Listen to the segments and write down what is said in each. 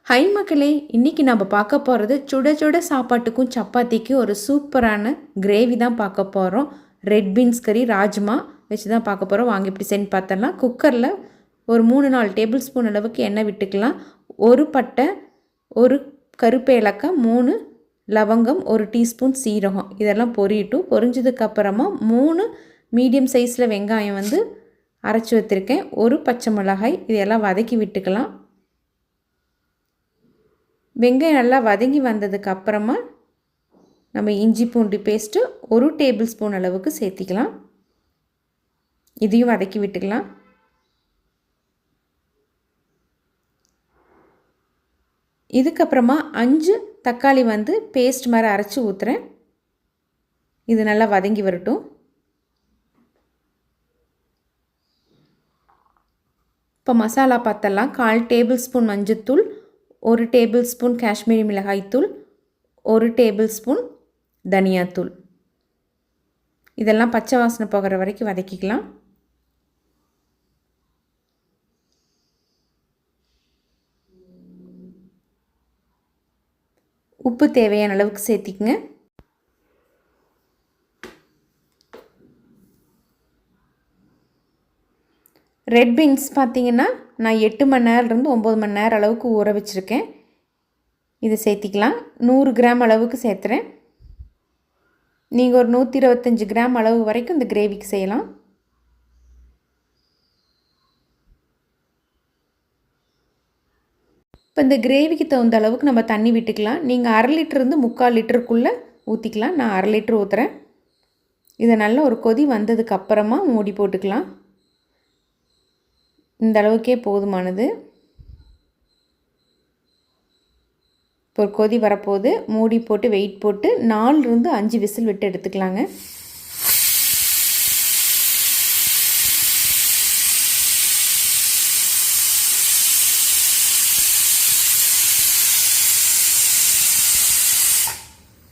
High மக்களே, இன்றைக்கி நம்ம பார்க்க போகிறது சுட சுட சாப்பாட்டுக்கும் சப்பாத்திக்கும் ஒரு சூப்பரான கிரேவி தான் பார்க்க போகிறோம். ரெட் பீன்ஸ் கறி ராஜ்மா வச்சு தான் பார்க்க போகிறோம். வாங்க இப்படி செஞ்சு பார்த்தரலாம். குக்கரில் ஒரு 3-4 டேபிள் ஸ்பூன் அளவுக்கு எண்ணெய் விட்டுக்கலாம். ஒரு பட்டை, ஒரு கருப்பு ஏலக்காய், 3 லவங்கம், 1 டீஸ்பூன் சீரகம் இதெல்லாம் பொரிஞ்சதுக்கப்புறமா 3 மீடியம் சைஸில் வெங்காயம் அரைச்சி வச்சுருக்கேன். ஒரு பச்சை மிளகாய் இதெல்லாம் வதக்கி விட்டுக்கலாம். வெங்காயம் நல்லா வதங்கி வந்ததுக்கு அப்புறமா நம்ம இஞ்சி பூண்டு பேஸ்ட்டு 1 டேபிள் ஸ்பூன் அளவுக்கு சேர்த்திக்கலாம். இதையும் வதக்கி விட்டுக்கலாம். இதுக்கப்புறமா 5 தக்காளி பேஸ்ட் மாதிரி அரைச்சி ஊற்றுறேன். இது நல்லா வதங்கி வரட்டும். இப்போ மசாலா பார்த்தலாம். 1/4 டேபிள் ஸ்பூன் மஞ்சள்தூள், 1 டேபிள் ஸ்பூன் காஷ்மீரி மிளகாய்த்தூள், 1 டேபிள் ஸ்பூன் தனியாத்தூள். இதெல்லாம் பச்சை வாசனை போகிற வரைக்கும் வதக்கிக்கலாம். உப்பு தேவையான அளவுக்கு சேர்த்திக்குங்க. ரெட் பீன்ஸ் பார்த்திங்கன்னா நான் 8 மணி நேரம்லேருந்து 9 மணி நேரம் அளவுக்கு ஊற வச்சுருக்கேன். இதை சேர்த்திக்கலாம். 100 கிராம் அளவுக்கு சேர்த்துறேன். நீங்கள் ஒரு 125 கிராம் அளவு வரைக்கும் இந்த கிரேவிக்கு செய்யலாம். இப்போ இந்த கிரேவிக்கு தகுந்த அளவுக்கு நம்ம தண்ணி விட்டுக்கலாம். நீங்கள் 1/2 லிட்டருந்து 3/4 லிட்டருக்குள்ளே ஊற்றிக்கலாம். நான் 1/2 லிட்டர் ஊற்றுறேன். இதை நல்லா ஒரு கொதி வந்ததுக்கு அப்புறமா மூடி போட்டுக்கலாம். இந்த அளவுக்கே போதுமானது. இப்போ ஒரு கொதி வரப்போது மூடி போட்டு வெயிட் போட்டு 4லிருந்து 5 விசில் விட்டு எடுத்துக்கலாங்க.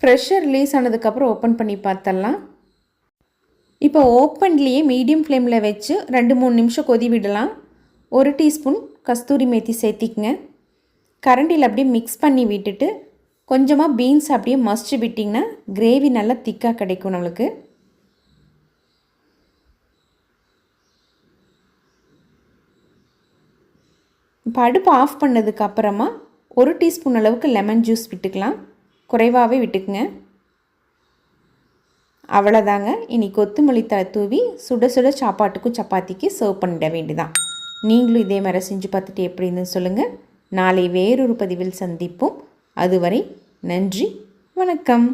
ப்ரெஷர் ரிலீஸ் ஆனதுக்கப்புறம் ஓப்பன் பண்ணி பார்த்தலாம். இப்போ ஓப்பன்லேயே மீடியம் ஃப்ளேமில் வச்சு 2-3 நிமிஷம் கொதி விடலாம். 1 டீஸ்பூன் கஸ்தூரி மேத்தி சேர்த்திக்குங்க. கரண்டியில் அப்படியே மிக்ஸ் பண்ணி விட்டுட்டு கொஞ்சமாக பீன்ஸ் அப்படியே மசிச்சு விட்டிங்கன்னா கிரேவி நல்லா திக்காக கிடைக்கும் நம்மளுக்கு. இப்போ அடுப்பு ஆஃப் பண்ணதுக்கப்புறமா 1 டீஸ்பூன் அளவுக்கு லெமன் ஜூஸ் விட்டுக்கலாம். குறைவாகவே விட்டுக்குங்க. அவ்வளோதாங்க. இனி கொத்தமல்லி தழை தூவி சுட சுட சாப்பாட்டுக்கும் சப்பாத்திக்கு சர்வ் பண்ணிட வேண்டியதான். நீங்களும் இதே மாதிரி செஞ்சு பார்த்துட்டு எப்படின்னு சொல்லுங்கள். நாளை வேறொரு பதிவில் சந்திப்போம். அதுவரை நன்றி, வணக்கம்.